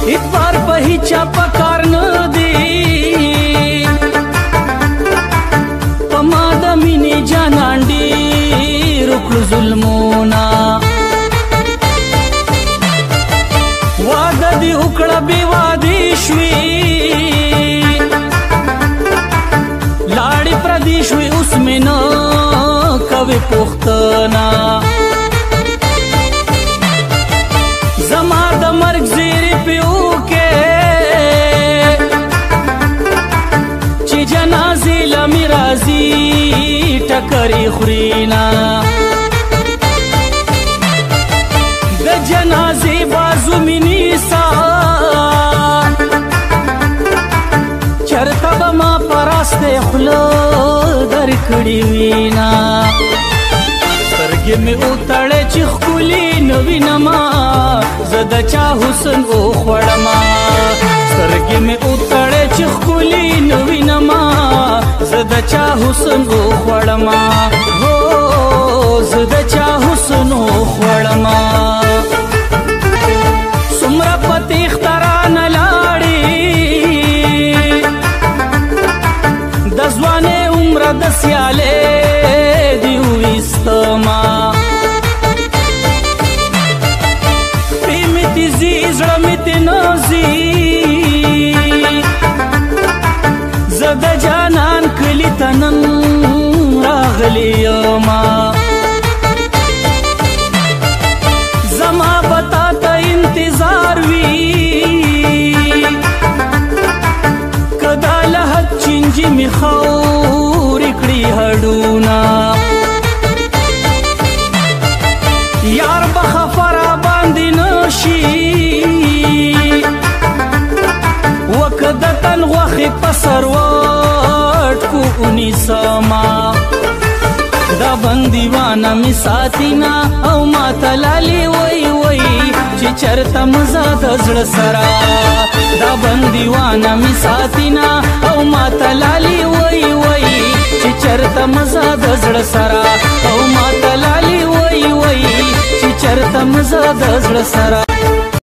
اعتبار په هیچا پکار نه دی په ما د مینې جانان ډېر وکړو ظلمونه واده دې وکړه بې وادې شوې لاړې پردې شوې اوس مې نه کوې پوښتنه زما د مرګ زیرې پې وکې چې جنازې له مې راځي ټکرې خورېنه د جنازې بازو مې نیسه چرته به ما په راستې خوله درکړې وینا سترګې مې وتړې چې ښکلي نه وینمه زه د چا حسن وخوړمه سترګې مې وتړې چې ښکلي نه وینمه زه د چا حسن وخوړمه هو زه د چا حسن وخوړمه څومره په تېښته رانه لاړې د ځوانۍ عمره د سیالۍ دې وویستمه پې مې تې ځي زړه مې تې نه ځي زه د جانان کلي ته نن راغلی یمه زما به تا ته انتظار وي که دا له حد چینجي مې خاورې کړي هډونه یار به خفه را باندې نه شي وکه د تن غوښې په سروټکو ونیسمه دا بندیوانه مې ساتینا او ماته لالې وی وی چې چرته مزه د زړه سره دا بندیوانه مې ساتینا او ماته لالې وی وی چې چرته مزه د زړه سره او ماته لالې وی وی چې چرته مزه د زړه سره